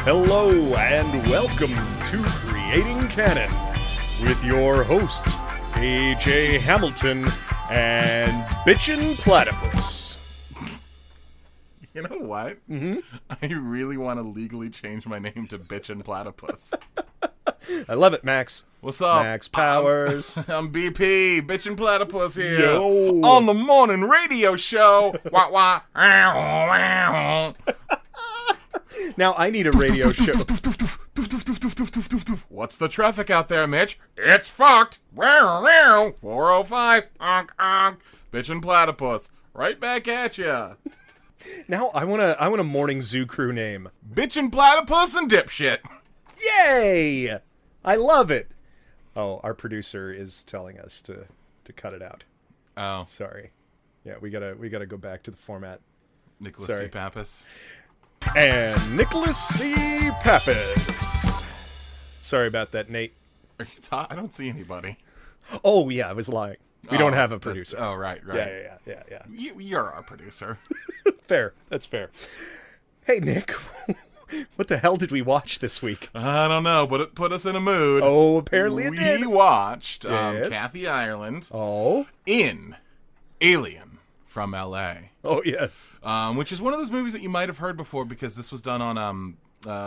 Hello and welcome to Creating Canon with your hosts, AJ Hamilton and Bitchin' Platypus. You know what? I really want to legally change my name to Bitchin' Platypus. I love it, Max. What's up? Max Powers. I'm BP, Bitchin' Platypus here. Yo. On the morning radio show. Wah, wah. Now I need a radio show. What's the traffic out there, Mitch? It's fucked. 405. Bitchin' Platypus. Right back at ya. Now I want a morning zoo crew name. Bitchin' Platypus and Dipshit. Yay! I love it. Oh, our producer is telling us to cut it out. Oh. Sorry. Yeah, we gotta go back to the format. Nicholas Sorry. C. Pappas. And Nicholas C. Pappas. Sorry about that, Nate. Are you I don't see anybody. Oh, yeah, I was lying. We don't have a producer. Oh, right. Yeah. You're our producer. Fair. That's fair. Hey, Nick. What the hell did we watch this week? I don't know, but it put us in a mood. Oh, apparently it did. We watched Yes. Kathy Ireland Oh? in Alien from L.A. Oh, yes. Which is one of those movies that you might have heard before because this was done on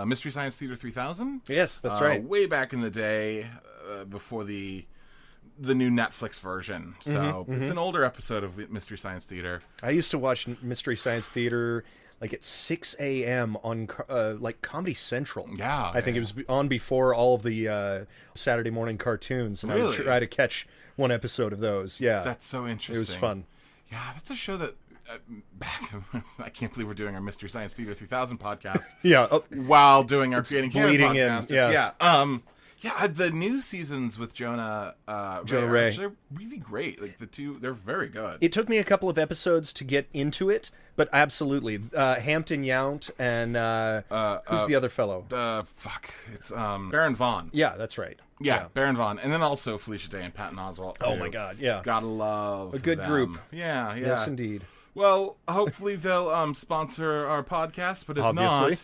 Mystery Science Theater 3000. Yes, that's right. Way back in the day, before the new Netflix version. So it's an older episode of Mystery Science Theater. I used to watch Mystery Science Theater like at 6 a.m. on like Comedy Central. Yeah. I think it was on before all of the Saturday morning cartoons, and I would Really? try to catch one episode of those. Yeah. That's so interesting. It was fun. Yeah, that's a show that I can't believe we're doing our Mystery Science Theater 3000 podcast. Yeah. Oh, While doing our Creating Canon bleeding in, podcast. yes. Yeah, the new seasons with Jonah Ray are Ray. actually really great. Like the two, they're very good. it took me a couple of episodes to get into it, but absolutely. Hampton Yount and who's the other fellow? It's Baron Vaughn. Yeah, that's right. Yeah, Baron Vaughn, and then also Felicia Day and Patton Oswalt. Oh who my God, yeah. Gotta love A good them. group. Yeah. Yes, indeed. Well, hopefully they'll sponsor our podcast, but if Obviously.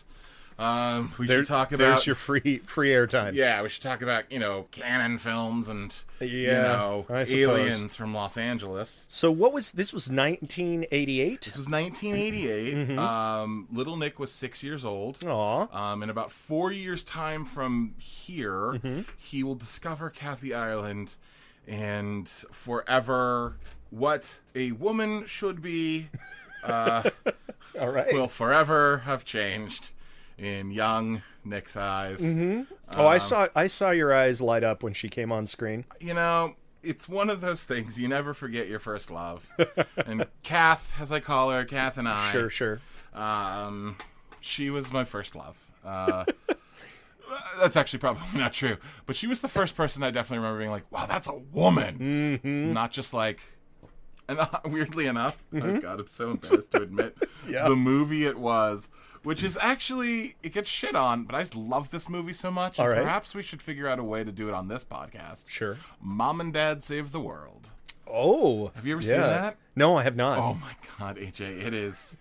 not, we should talk about. There's your free airtime. Yeah, we should talk about, Cannon films and, Yeah, I suppose. aliens from Los Angeles. So this was 1988? This was 1988. Little Nick was 6 years old. Aw. In about 4 years' time from here, he will discover Kathy Ireland and forever what a woman should be All right. will forever have changed in young Nick's eyes. I saw your eyes light up when she came on screen. It's one of those things. You never forget your first love. And Kath, as I call her, Kath and I. Sure. She was my first love. That's actually probably not true. But she was the first person I definitely remember being like, wow, that's a woman. Not just like... And weirdly enough, oh God, I'm so embarrassed to admit, the movie it was, which is actually, it gets shit on, but I just love this movie so much. All And right. perhaps we should figure out a way to do it on this podcast. Sure. Mom and Dad Save the World. Oh. Have you ever seen that? No, I have not. Oh my God, AJ, it is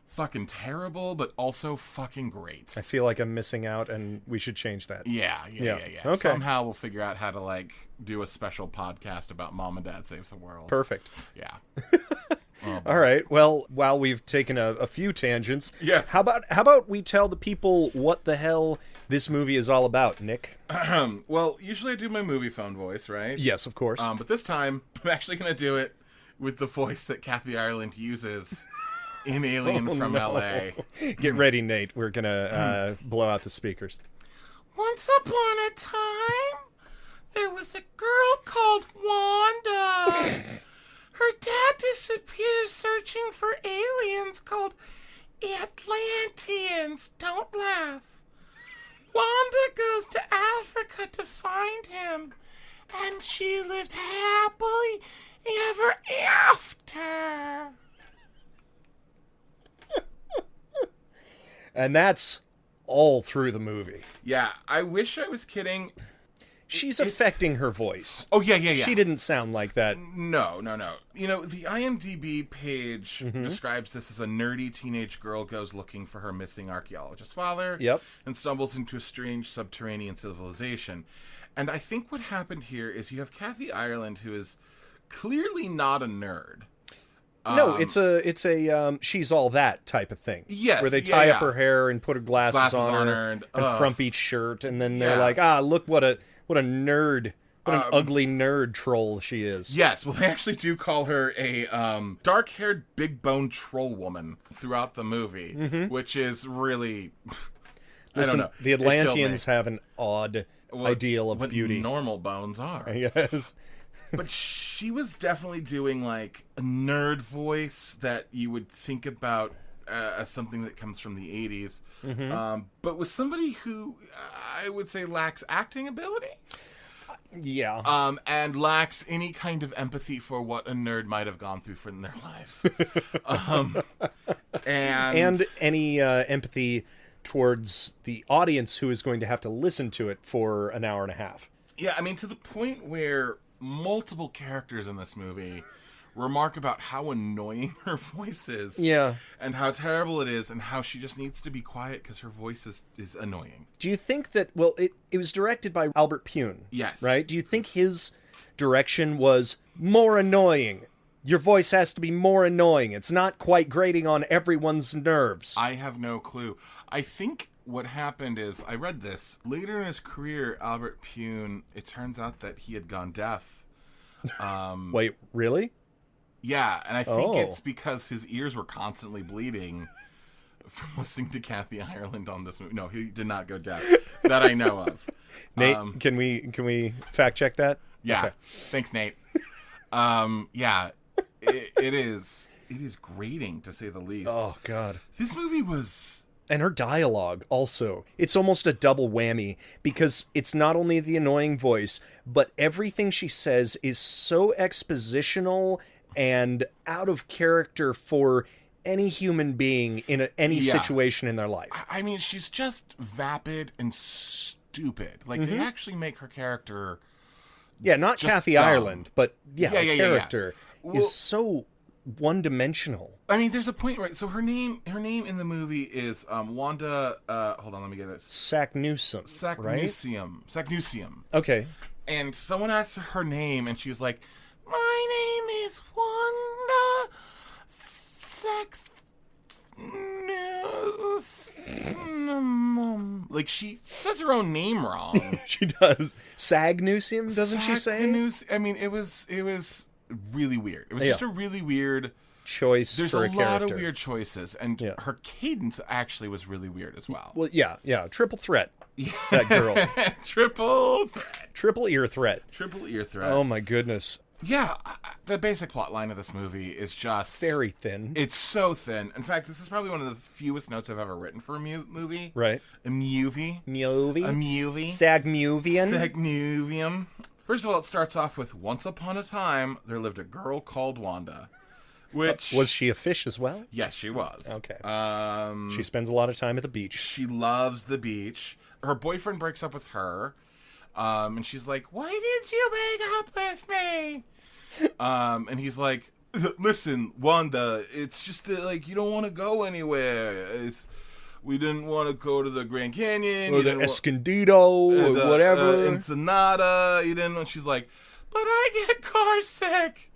fucking terrible, but also fucking great. I feel like I'm missing out, and we should change that. Yeah. Okay. Somehow we'll figure out how to do a special podcast about Mom and Dad Save the World. Perfect. Yeah. All right. Well, while we've taken a few tangents, Yes. How about we tell the people what the hell this movie is all about, Nick? Well, usually I do my movie phone voice, right? Yes, of course. But this time, I'm actually going to do it with the voice that Kathy Ireland uses in Alien from L.A. Get ready, Nate. We're gonna blow out the speakers. Once upon a time, there was a girl called Wanda. Her dad disappears searching for aliens called Atlanteans. Don't laugh. Wanda goes to Africa to find him, and she lived happily ever after. And that's all through the movie. Yeah, I wish I was kidding. she's affecting her voice. Oh, yeah. She didn't sound like that. No. The IMDb page describes this as a nerdy teenage girl goes looking for her missing archaeologist father and stumbles into a strange subterranean civilization. And I think what happened here is you have Kathy Ireland, who is clearly not a nerd. No, it's a she's all that type of thing. Yes, where they tie up her hair and put her glasses on her and frumpy shirt, and then they're like, look what a nerd, what an ugly nerd troll she is. Yes, well, they actually do call her a dark-haired, big-boned troll woman throughout the movie, which is really, I don't know. The Atlanteans have an odd ideal of beauty. Normal bones are. Yes. But she was definitely doing, like, a nerd voice that you would think about as something that comes from the 80s. But with somebody who, I would say, lacks acting ability. Yeah. And lacks any kind of empathy for what a nerd might have gone through in their lives. And any empathy towards the audience who is going to have to listen to it for an hour and a half. Yeah, I mean, to the point where multiple characters in this movie remark about how annoying her voice is. Yeah. And how terrible it is, and how she just needs to be quiet because her voice is annoying. Do you think that, well, it was directed by Albert Pune. Yes. Right? Do you think his direction was more annoying? Your voice has to be more annoying. It's not quite grating on everyone's nerves. I have no clue. I think what happened is, I read this, later in his career, Albert Pune, it turns out that he had gone deaf. Wait, really? Yeah, and I think it's because his ears were constantly bleeding from listening to Kathy Ireland on this movie. No, he did not go deaf, that I know of. Nate, can we fact check that? Yeah, okay. Thanks, Nate. Yeah, it is grating, to say the least. Oh, God. This movie was... And her dialogue, also. It's almost a double whammy, because it's not only the annoying voice, but everything she says is so expositional and out of character for any human being in any situation in their life. I mean, she's just vapid and stupid. Like, they actually make her character... Yeah, not Kathy dumb. Ireland, but the character Well, is so one-dimensional. I mean, there's a point, right? So her name in the movie is Wanda. Hold on, let me get it. Saknussemm, right? Saknussemm. Okay. And someone asked her name, and she was like, "My name is Wanda Saknussemm." Like, she says her own name wrong. She does. Sagnussemm, doesn't she say? I mean, it was really weird. It was just a really weird choice. There's for a lot character. of weird choices, and her cadence actually was really weird as well. Well, yeah, triple threat. That girl. Triple ear threat. Oh my goodness. Yeah, the basic plot line of this movie is just... very thin. It's so thin. In fact, this is probably one of the fewest notes I've ever written for a movie. Right. A movie. Sagmuvian. Sagmuvium. First of all, it starts off with, once upon a time, there lived a girl called Wanda. Which... was she a fish as well? Yes, she was. Okay. She spends a lot of time at the beach. She loves the beach. Her boyfriend breaks up with her. And she's like, "Why did you break up with me?" And he's like, "Listen, Wanda, it's just that, like, you don't want to go anywhere. We didn't want to go to the Grand Canyon. Or the Escondido, or whatever. Ensenada. You didn't want..." She's like, "But I get car sick.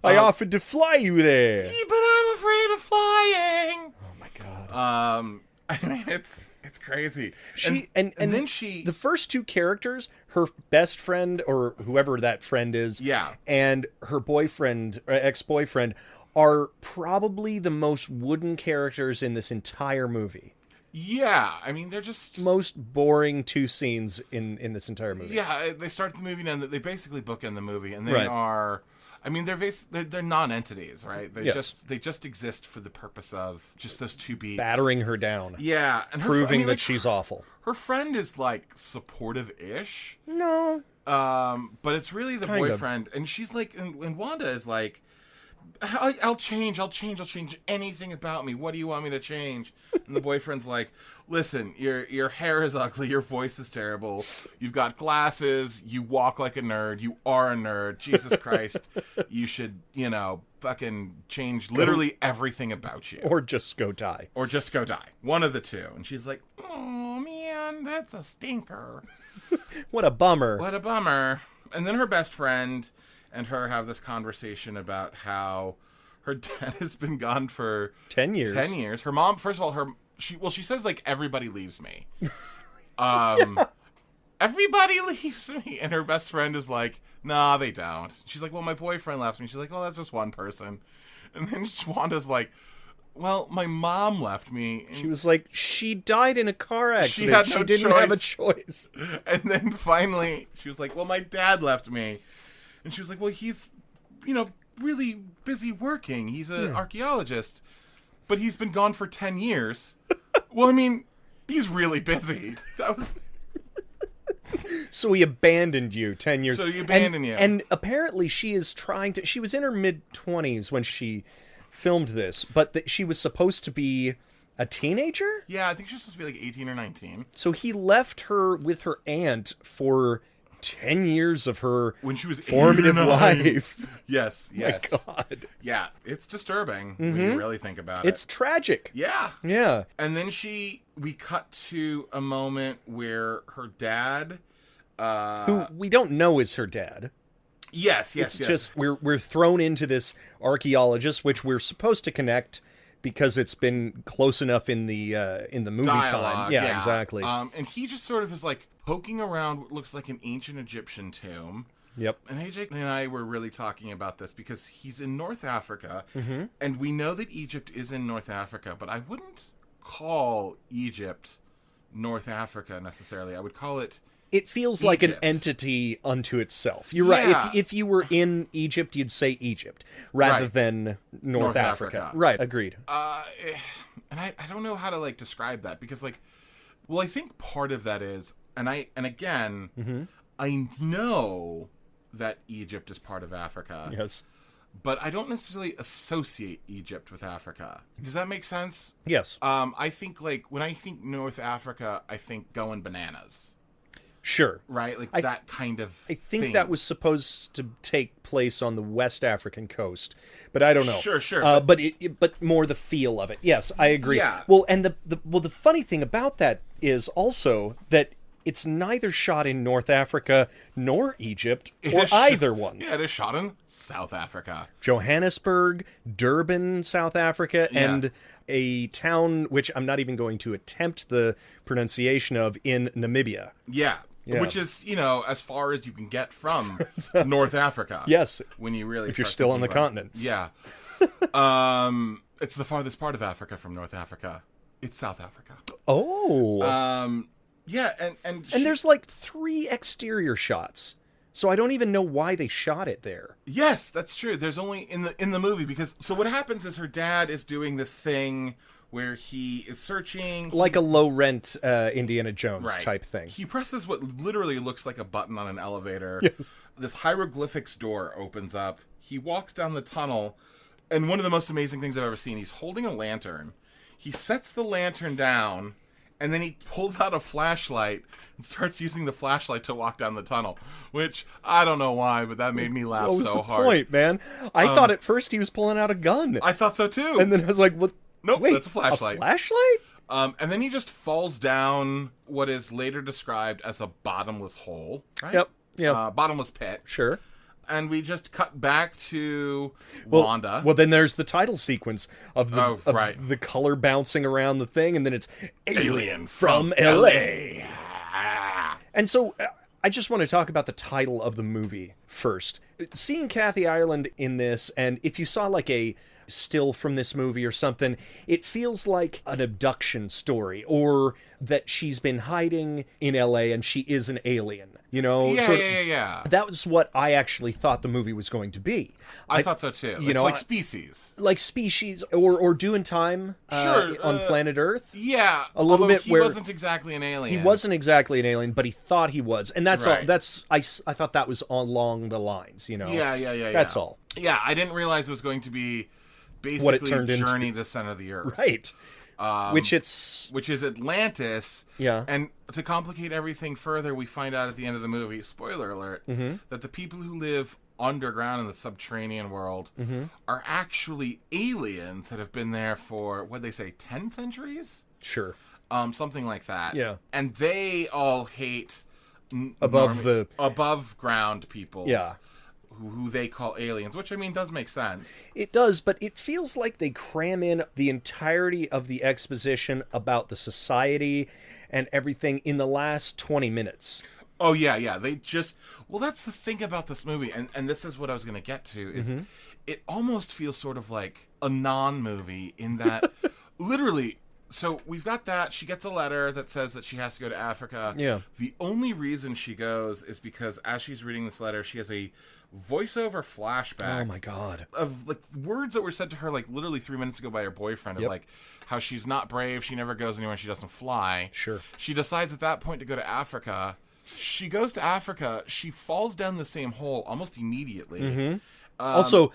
I offered to fly you there. But I'm afraid of flying." Oh, my God. I mean, it's crazy. And then she... the first two characters, her best friend, or whoever that friend is, and her boyfriend, or ex-boyfriend, are probably the most wooden characters in this entire movie. Yeah, I mean, they're just... most boring two scenes in this entire movie. Yeah, they start the movie and they basically bookend the movie, and they are... I mean, they're non-entities, right? They just exist for the purpose of just those two beats, battering her down. Yeah, and proving that she's awful. Her friend is like supportive-ish. No, but it's really the boyfriend, and she's like, and Wanda is like, I'll change anything about me. What do you want me to change?" And And the boyfriend's like, listen, your hair is ugly, your voice is terrible, you've got glasses, you walk like a nerd, you are a nerd, Jesus Christ, you should, fucking change literally everything about you. Or just go die. One of the two. And she's like, oh, man, that's a stinker. What a bummer. And then her best friend and her have this conversation about how her dad has been gone for 10 years. 10 years. Her mom, first of all, she says, like, everybody leaves me. Everybody leaves me. And her best friend is like, nah, they don't. She's like, well, my boyfriend left me. She's like, well, that's just one person. And then Wanda's like, well, my mom left me. And she was like, she died in a car accident. She didn't have a choice. And then finally, she was like, well, my dad left me. And she was like, well, he's, really busy working. He's an archaeologist. But he's been gone for 10 years. Well, I mean, he's really busy. That was... So he abandoned you 10 years. So he abandoned you. And apparently she is trying to... She was in her mid-20s when she filmed this, but she was supposed to be a teenager? Yeah, I think she was supposed to be like 18 or 19. So he left her with her aunt for 10 years of her when she was formative life. Yes. My God. Yeah, it's disturbing when you really think about it. It's tragic. Yeah. Yeah. And then we cut to a moment where her dad... who we don't know is her dad. Yes. Just we're thrown into this archaeologist, which we're supposed to connect because it's been close enough in the movie dialogue, time. Yeah, exactly. And he just sort of is like poking around what looks like an ancient Egyptian tomb. Yep. And AJ and I were really talking about this because he's in North Africa, and we know that Egypt is in North Africa, but I wouldn't call Egypt North Africa necessarily. I would call it... It feels like an entity unto itself. You're right. If you were in Egypt, you'd say Egypt rather than North Africa. Right. Agreed. And I don't know how to like describe that because I think part of that is, I know that Egypt is part of Africa. Yes. But I don't necessarily associate Egypt with Africa. Does that make sense? Yes. I think when I think North Africa, I think going bananas. Sure. Right? That kind of I think thing. that was supposed to take place on the West African coast, but I don't know. Sure. But more the feel of it. Yes, I agree. Yeah. Well, and the funny thing about that is also that it's neither shot in North Africa nor Egypt or either one. Yeah, it is shot in South Africa. Johannesburg, Durban, South Africa, and a town which I'm not even going to attempt the pronunciation of in Namibia. Yeah. Which is, as far as you can get from North Africa. Yes. When you really if you're still on the continent. Yeah. It's the farthest part of Africa from North Africa. It's South Africa. Oh. Yeah, and there's like 3 exterior shots. So I don't even know why they shot it there. Yes, that's true. There's only in the movie because so what happens is her dad is doing this thing where he is searching like a low rent Indiana Jones type thing. He presses what literally looks like a button on an elevator. Yes. This hieroglyphics door opens up. He walks down the tunnel, and one of the most amazing things I've ever seen, he's holding a lantern. He sets the lantern down, and then he pulls out a flashlight and starts using the flashlight to walk down the tunnel, which I don't know why, but that made me laugh so hard. What was the point, man? I thought at first he was pulling out a gun. I thought so too. And then I was like, what? Nope, wait, that's a flashlight. A flashlight? And then he just falls down what is later described as a bottomless hole, right? Yep. Bottomless pit. Sure. And we just cut back to Wanda. Well, then there's the title sequence of the color bouncing around the thing, and then it's Alien from L.A. And so I just want to talk about the title of the movie first. Seeing Kathy Ireland in this, and if you saw like a still from this movie or something, it feels like an abduction story, or that she's been hiding in LA and she is an alien, Yeah. That was what I actually thought the movie was going to be. I thought so too. Like Species. Like Species, or Doing Time on Planet Earth. Yeah. A little bit he where wasn't exactly an alien. He wasn't exactly an alien, but he thought he was. And that's all. I thought that was along the lines, Yeah. That's all. Yeah, I didn't realize it was going to be basically What it turned Journey into. to the Center of the Earth. Right. which is Atlantis. Yeah. And to complicate everything further, we find out at the end of the movie, spoiler alert, that the people who live underground in the subterranean world are actually aliens that have been there for, what'd they say, 10 centuries? Sure. Something like that. Yeah. And they all hate above ground people. Yeah. Who they call aliens, which, I mean, does make sense. It does, but it feels like they cram in the entirety of the exposition about the society and everything in the last 20 minutes. Oh, yeah. They just... Well, that's the thing about this movie, and this is what I was going to get to, is it almost feels sort of like a non-movie in that, literally... So we've got that. She gets a letter that says that she has to go to Africa. Yeah. The only reason she goes is because as she's reading this letter, she has a voiceover flashback. Oh my God. Of like words that were said to her like literally 3 minutes ago by her boyfriend of like how she's not brave, she never goes anywhere, she doesn't fly. Sure. She decides at that point to go to Africa. She goes to Africa. She falls down the same hole almost immediately. Also,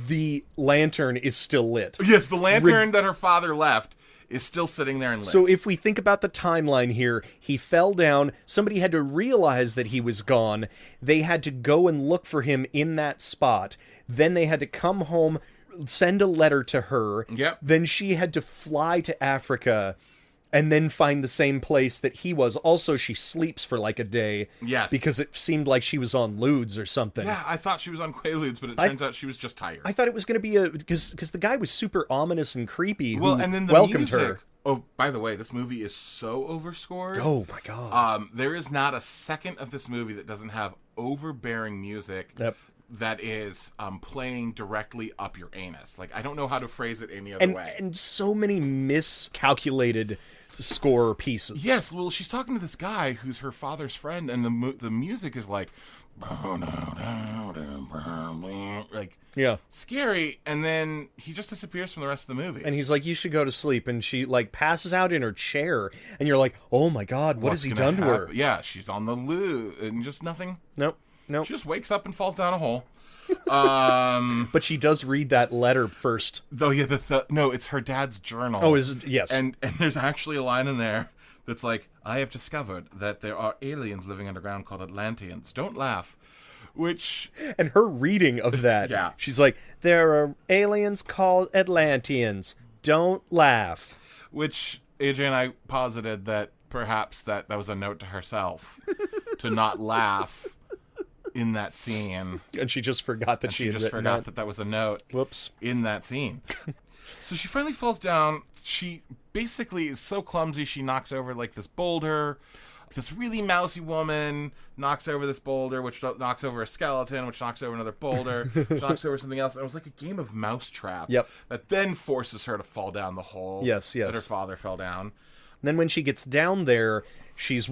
the lantern is still lit. Yes, the lantern that her father left is still sitting there and lit. So if we think about the timeline here, he fell down, somebody had to realize that he was gone, they had to go and look for him in that spot, then they had to come home, send a letter to her, then she had to fly to Africa, and then find the same place that he was. Also, she sleeps for like a day. Yes. Because it seemed like she was on Ludes or something. Yeah, I thought she was on Quaaludes, but it turns out she was just tired. I thought it was going to be because the guy was super ominous and creepy. Well, and then the welcomed music. her. Oh, by the way, this movie is so overscored. Oh my God. There is not a second of this movie that doesn't have overbearing music. That is playing directly up your anus. Like, I don't know how to phrase it any other way. And so many miscalculated score pieces. Yes, well, she's talking to this guy who's her father's friend, and the music is like scary, and then he just disappears from the rest of the movie. And he's like, you should go to sleep, and she like passes out in her chair, and you're like, oh my God, what has he done to her? Yeah, she's on the loo, and just nothing. Nope. She just wakes up and falls down a hole. But she does read that letter first. Though, yeah, no, it's her dad's journal. Oh, is it? Yes. And there's actually a line in there that's like, I have discovered that there are aliens living underground called Atlanteans. Don't laugh. Which... And her reading of that, she's like, there are aliens called Atlanteans. Don't laugh. Which AJ and I posited that perhaps that was a note to herself to not laugh in that scene. And she just forgot that she just forgot that was a note. Whoops. In that scene. So she finally falls down. She basically is so clumsy, she knocks over like this boulder. This really mousy woman knocks over this boulder, which knocks over a skeleton, which knocks over another boulder, which knocks over something else. And it was like a game of mousetrap. That then forces her to fall down the hole. Yes. That her father fell down. And then when she gets down there, she's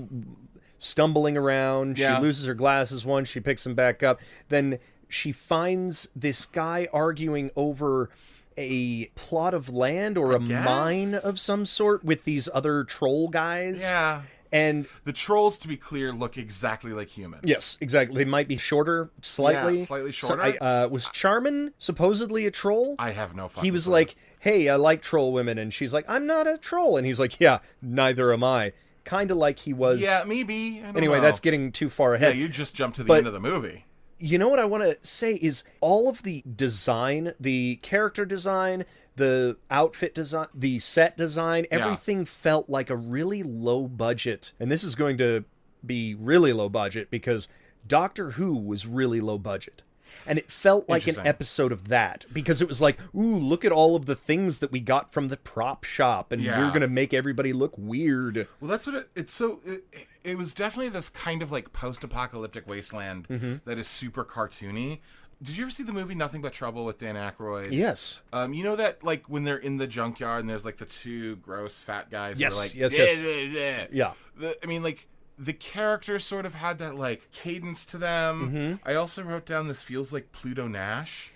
stumbling around. She loses her glasses once. She picks them back up. Then she finds this guy arguing over a plot of land or a mine of some sort with these other troll guys. Yeah. And the trolls, to be clear, look exactly like humans. Yes, exactly. They might be shorter, slightly. Yeah, slightly shorter. So was Charmin supposedly a troll? I have no fucking He was like, hey, I like troll women. And she's like, I'm not a troll. And he's like, yeah, neither am I. Kind of like he was. Yeah, maybe. Anyway, that's getting too far ahead. Yeah, you just jumped to the end of the movie. You know what I want to say is all of the design, the character design, the outfit design, the set design, everything felt like a really low budget. And this is going to be really low budget because Doctor Who was really low budget. And it felt like an episode of that because it was like, ooh, look at all of the things that we got from the prop shop and we're going to make everybody look weird. Well, that's what it was definitely this kind of like post-apocalyptic wasteland that is super cartoony. Did you ever see the movie Nothing But Trouble with Dan Aykroyd? Yes. You know that like when they're in the junkyard and there's like the two gross fat guys yes, who are like, yes. Yeah. I mean, like, the characters sort of had that, like, cadence to them. I also wrote down this feels like Pluto Nash,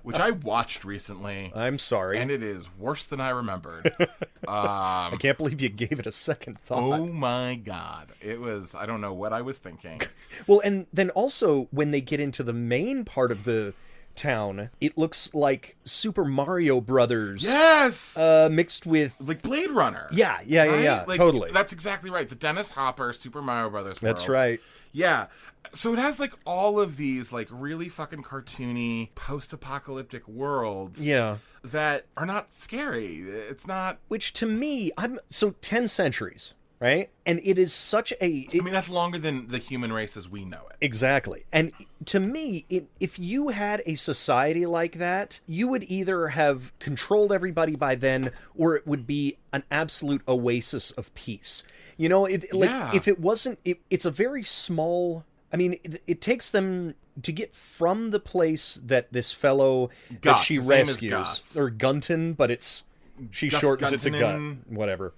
which I watched recently. I'm sorry. And it is worse than I remembered. I can't believe you gave it a second thought. Oh, my God. It was, I don't know what I was thinking. Well, and then also when they get into the main part of the town, it looks like Super Mario Brothers. Yes! Mixed with... Like Blade Runner. Yeah, like, totally. That's exactly right. The Dennis Hopper Super Mario Brothers world. That's right. Yeah. So it has, like, all of these, like, really fucking cartoony, post-apocalyptic worlds. Yeah. That are not scary. It's not... Which, to me, 10 centuries, right? And it is such a... I mean, that's longer than the human race as we know it. Exactly. And to me, if you had a society like that, you would either have controlled everybody by then, or it would be an absolute oasis of peace. You know, if it wasn't... It's a very small... I mean, it takes them to get from the place that this fellow that she rescues, or Gunton, but she shortens it to Gun, whatever.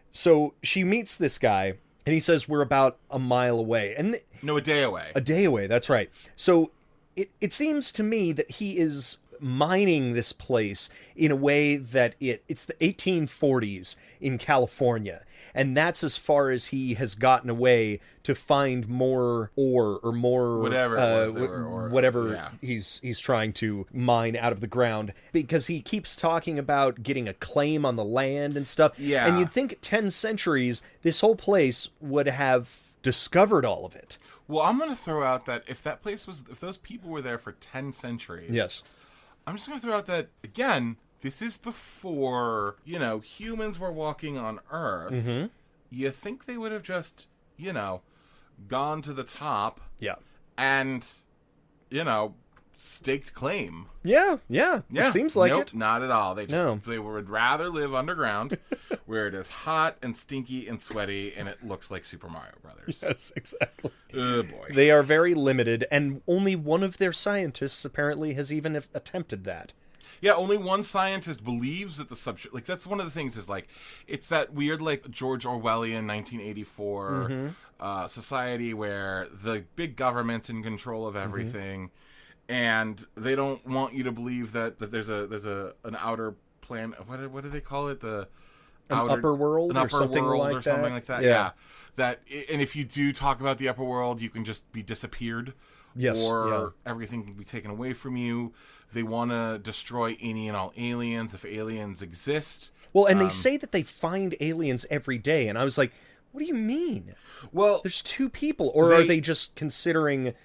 So she meets this guy, and he says we're about a mile away, and a day away. A day away, that's right. So it seems to me that he is mining this place in a way that it's the 1840s in California. And that's as far as he has gotten away to find more ore or more whatever he's trying to mine out of the ground, because he keeps talking about getting a claim on the land and stuff. Yeah. And you'd think 10 centuries, this whole place would have discovered all of it. Well, I'm going to throw out that if those people were there for 10 centuries. Yes. I'm just going to throw out that, again, this is before, humans were walking on Earth. Mm-hmm. You think they would have just, gone to the top. Yeah. And, staked claim. Yeah. It seems like it. Not at all. They would rather live underground where it is hot and stinky and sweaty and it looks like Super Mario Brothers. Yes, exactly. Oh, boy. They are very limited, and only one of their scientists apparently has even attempted that. Yeah, only one scientist believes that the substrate... Like, that's one of the things is, like, it's that weird, like, George Orwellian 1984 society where the big government's in control of everything, and they don't want you to believe that there's an outer planet... What do they call it? Upper world or something like that? Yeah. And if you do talk about the upper world, you can just be disappeared. Yes. Or everything can be taken away from you. They want to destroy any and all aliens if aliens exist. Well, and they say that they find aliens every day, and I was like, what do you mean? Well, there's two people, or are they just considering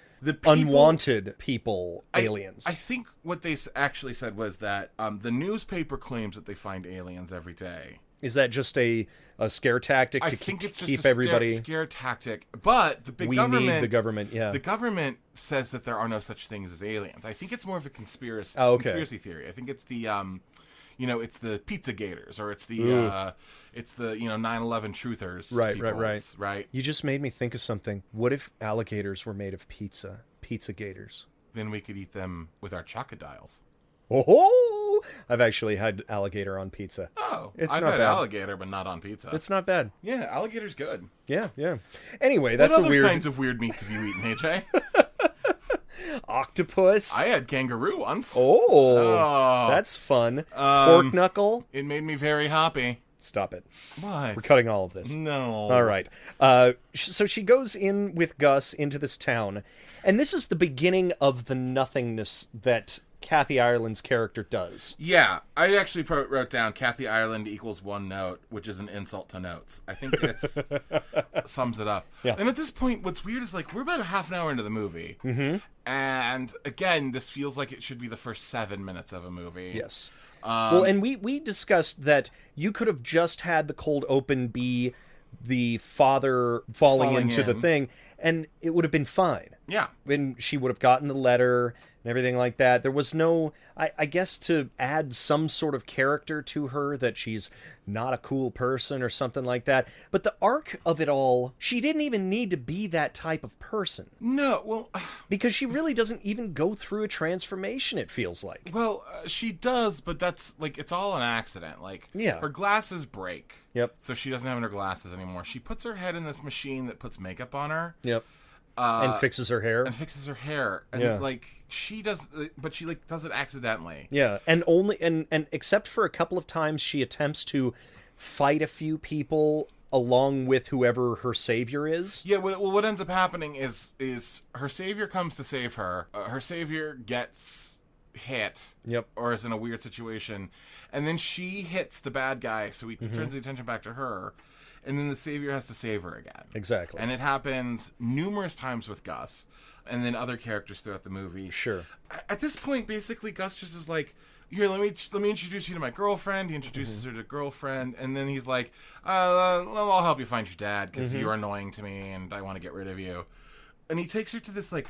unwanted people aliens? I think what they actually said was that the newspaper claims that they find aliens every day. Is that just a scare tactic to keep everybody? Scare tactic, but the government need the government. Yeah, the government says that there are no such things as aliens. I think it's more of a conspiracy conspiracy theory. I think it's the it's the Pizza Gators, or it's the 9/11 truthers. Right. You just made me think of something. What if alligators were made of pizza gators? Then we could eat them with our chocodiles. Oh, I've actually had alligator on pizza. Oh, I've had alligator, but not on pizza. It's not bad. Yeah, alligator's good. Yeah. Anyway, that's what other kinds of weird meats have you eaten, AJ? Octopus. I had kangaroo once. Oh, that's fun. Pork knuckle. It made me very happy. Stop it. What? We're cutting all of this. No. All right. So she goes in with Gus into this town, and this is the beginning of the nothingness that Kathy Ireland's character does. Yeah, I actually wrote down Kathy Ireland equals one note, which is an insult to notes. I think it's sums it up. Yeah. And at this point, what's weird is, like, we're about a half an hour into the movie. Mm-hmm. And, again, this feels like it should be the first 7 minutes of a movie. Yes. Well, and we discussed that you could have just had the cold open be the father falling into the thing, and it would have been fine. Yeah. And she would have gotten the letter and everything like that. There was no, I guess, to add some sort of character to her, that she's not a cool person or something like that. But the arc of it all, she didn't even need to be that type of person. No, well... Because she really doesn't even go through a transformation, it feels like. Well, she does, but that's, like, it's all an accident. Like, her glasses break. Yep. So she doesn't have her glasses anymore. She puts her head in this machine that puts makeup on her. Yep. And fixes her hair. And like, she does, but she, like, does it accidentally. Yeah. And except for a couple of times she attempts to fight a few people along with whoever her savior is. Yeah, what ends up happening is her savior comes to save her. Her savior gets hit. Yep. Or is in a weird situation. And then she hits the bad guy, so he turns the attention back to her. And then the savior has to save her again. Exactly. And it happens numerous times with Gus. And then other characters throughout the movie. Sure. At this point, basically, Gus just is like, here, let me introduce you to my girlfriend. He introduces her to girlfriend. And then he's like, I'll help you find your dad because you're annoying to me and I want to get rid of you. And he takes her to this, like,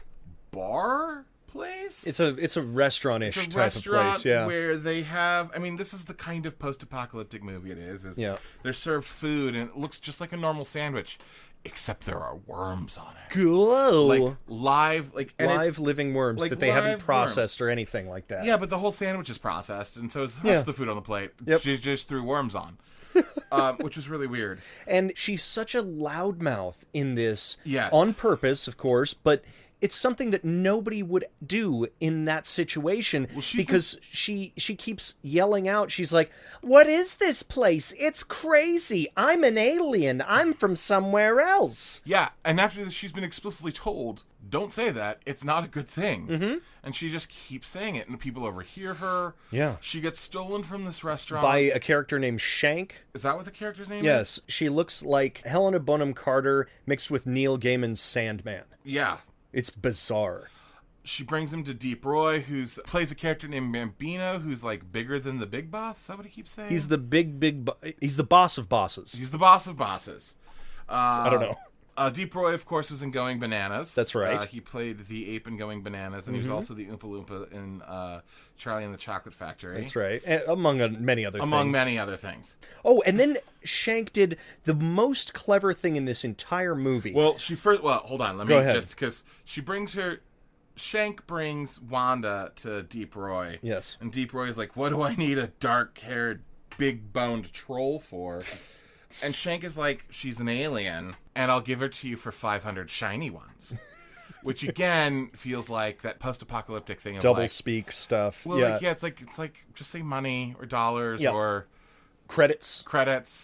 bar place. It's a restaurant-ish It's a type restaurant of place, yeah. where they have, I mean, this is the kind of post-apocalyptic movie it is. They're served food and it looks just like a normal sandwich, except there are worms on it. Cool. Like live living worms like that they haven't live processed worms. or anything like that. Yeah, but the whole sandwich is processed, and so is the rest of the food on the plate. Yep. She just threw worms on. Which was really weird. And she's such a loudmouth in this. Yes. On purpose, of course, but it's something that nobody would do in that situation because she keeps yelling out. She's like, "What is this place? It's crazy. I'm an alien. I'm from somewhere else." Yeah, and after this, she's been explicitly told, don't say that. It's not a good thing. Mm-hmm. And she just keeps saying it, and people overhear her. Yeah. She gets stolen from this restaurant. By a character named Shank. Is that what the character's name is? Yes. She looks like Helena Bonham Carter mixed with Neil Gaiman's Sandman. Yeah. It's bizarre. She brings him to Deep Roy, plays a character named Bambino, who's like bigger than the big boss. Is that what he keeps saying? He's the he's the boss of bosses. He's the boss of bosses. I don't know. Deep Roy, of course, was in Going Bananas. That's right. He played the ape in Going Bananas, and he was also the Oompa Loompa in Charlie and the Chocolate Factory. That's right. Among many other things. Among many other things. Oh, and then Shank did the most clever thing in this entire movie. Well, hold on. Go ahead. Just because Shank brings Wanda to Deep Roy. Yes. And Deep Roy's like, what do I need a dark-haired, big-boned troll for? And Shank is like, she's an alien, and I'll give her to you for 500 shiny ones. Which, again, feels like that post-apocalyptic thing of double speak stuff. Well, yeah. it's like, just say money or dollars or... Credits.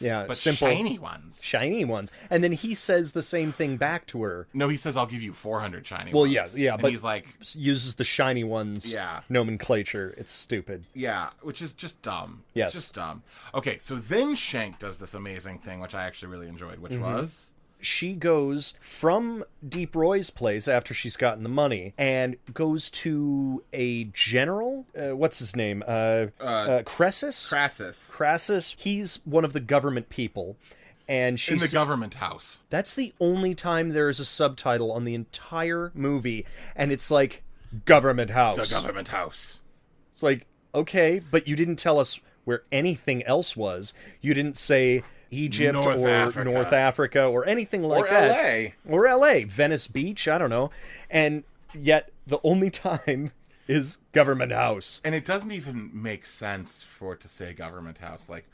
Yeah, but simple, shiny ones. Shiny ones. And then he says the same thing back to her. No, he says, I'll give you 400 shiny well, ones. Yeah, and but he's like... uses the shiny ones nomenclature. It's stupid. Yeah, which is just dumb. Yes. It's just dumb. Okay, so then Shank does this amazing thing, which I actually really enjoyed, which was... She goes from Deep Roy's place after she's gotten the money and goes to a general. What's his name? Crassus? Crassus. He's one of the government people. And she's in the government house. That's the only time there is a subtitle on the entire movie. And it's like, government house. The government house. It's like, okay, but you didn't tell us where anything else was. You didn't say... Egypt North Africa or anything like that. Or LA. Venice Beach, I don't know. And yet the only time is government house. And it doesn't even make sense for it to say government house. Like,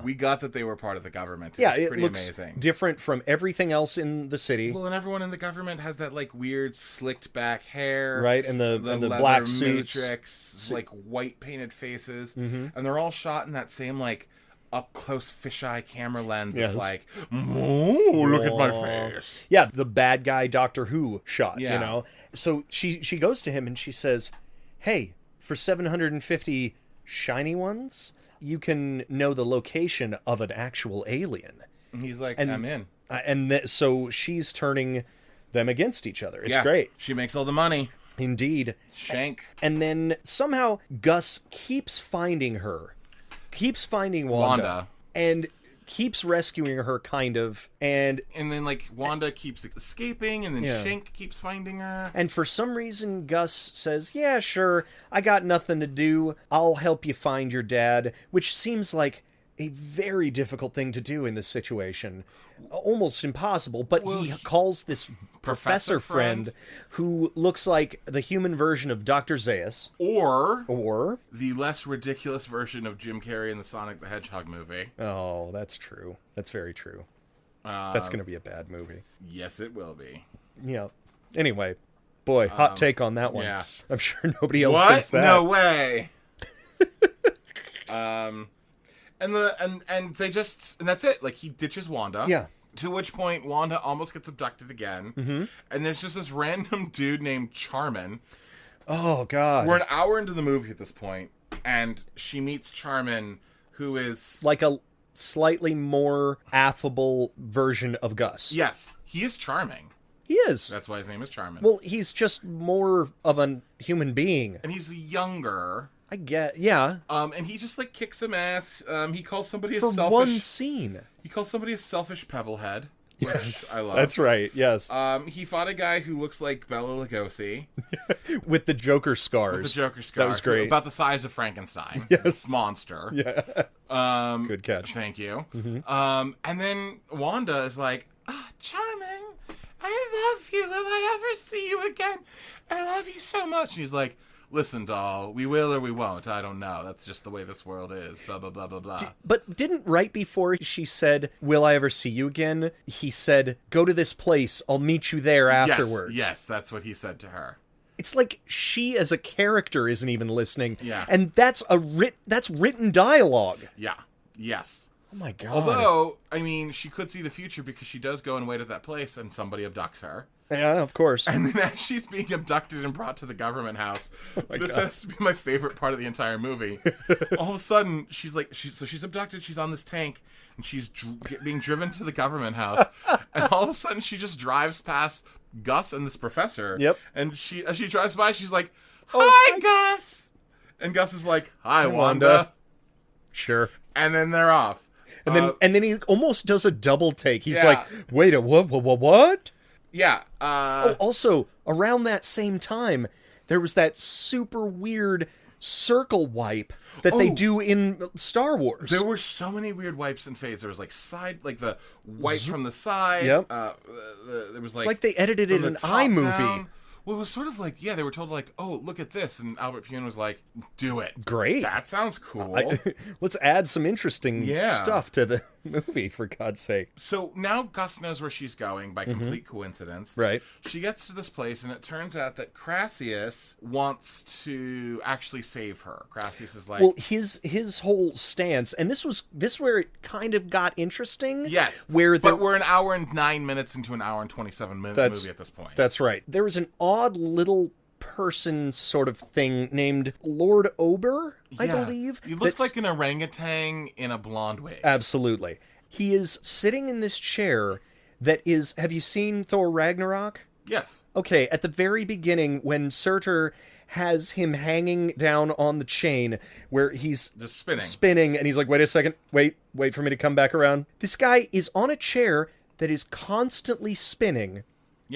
we got that they were part of the government. It's pretty looks amazing. Different from everything else in the city. Well, and everyone in the government has that like weird slicked back hair. Right, and the black suits. Matrix, like white painted faces. And they're all shot in that same like up close fisheye camera lens. Yes. It's like, look at my face. Yeah, the bad guy Doctor Who shot, you know. So she goes to him and she says, "Hey, for 750 shiny ones, you can know the location of an actual alien." And he's like, I'm in. So she's turning them against each other. It's great. She makes all the money. Indeed. Shank. And then somehow Gus keeps finding Wanda. And keeps rescuing her, kind of. And then, like, Wanda keeps escaping, and then Shank keeps finding her. And for some reason, Gus says, yeah, sure, I got nothing to do. I'll help you find your dad, which seems like a very difficult thing to do in this situation. Almost impossible, but he calls this professor friend who looks like the human version of Dr. Zaius. Or the less ridiculous version of Jim Carrey in the Sonic the Hedgehog movie. Oh, that's true. That's very true. That's going to be a bad movie. Yes, it will be. Yeah. Anyway, boy, hot take on that one. Yeah. I'm sure nobody else thinks that. No way. And they just, and that's it. Like, he ditches Wanda. Yeah. To which point, Wanda almost gets abducted again. Mm-hmm. And there's just this random dude named Charmin. Oh, God. We're an hour into the movie at this point, and she meets Charmin, who is... like a slightly more affable version of Gus. Yes, he is charming. He is. That's why his name is Charmin. Well, he's just more of a human being. And he's younger. I get, yeah. And he just, like, kicks some ass. He calls somebody a For selfish... one scene. He calls somebody a selfish pebblehead. Yes, I love. that's right, yes. He fought a guy who looks like Bela Lugosi. With the Joker scars. With the Joker scar. That was great. About the size of Frankenstein. Yes. Monster. Yeah. Good catch. Thank you. Mm-hmm. And then Wanda is like, Charming, I love you. Will I ever see you again? I love you so much. And he's like, listen, doll, we will or we won't. I don't know. That's just the way this world is. Blah, blah, blah, blah, blah. But didn't right before she said, will I ever see you again, he said, go to this place. I'll meet you there afterwards. Yes, that's what he said to her. It's like she as a character isn't even listening. Yeah. And that's that's written dialogue. Yeah. Yes. Oh my God. Although, I mean, she could see the future because she does go and wait at that place and somebody abducts her. Yeah, of course. And then as she's being abducted and brought to the government house, this has to be my favorite part of the entire movie. All of a sudden, she's abducted, she's on this tank, and she's being driven to the government house. And all of a sudden, she just drives past Gus and this professor. Yep. And as she drives by, she's like, hi, Gus! And Gus is like, hi, Wanda. Sure. And then they're off. And then he almost does a double take. He's like, wait, what? Yeah. Also, around that same time, there was that super weird circle wipe that they do in Star Wars. There were so many weird wipes and fades. There was like the wipe from the side. Yep. There was it's like they edited it in an iMovie. Down. Well, it was sort of like, they were told like, oh, look at this. And Albert Pune was like, do it. Great. That sounds cool. Let's add some interesting stuff to the movie, for God's sake. So now Gus knows where she's going by complete coincidence. Right. She gets to this place, and it turns out that Crassius wants to actually save her. Crassius is like... Well, his whole stance, and this where it kind of got interesting. Yes, but we're an hour and 9 minutes into an hour and 27 minute movie at this point. That's right. There was an odd little person sort of thing named Lord Ober, I believe. He looks like an orangutan in a blonde wig. Absolutely. He is sitting in this chair that is... Have you seen Thor Ragnarok? Yes. Okay, at the very beginning, when Surtur has him hanging down on the chain where he's just spinning, and he's like, wait a second, wait for me to come back around. This guy is on a chair that is constantly spinning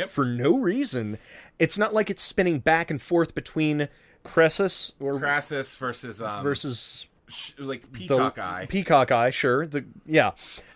for no reason. It's not like it's spinning back and forth between Crassus versus like Peacock Eye. Peacock Eye, sure. And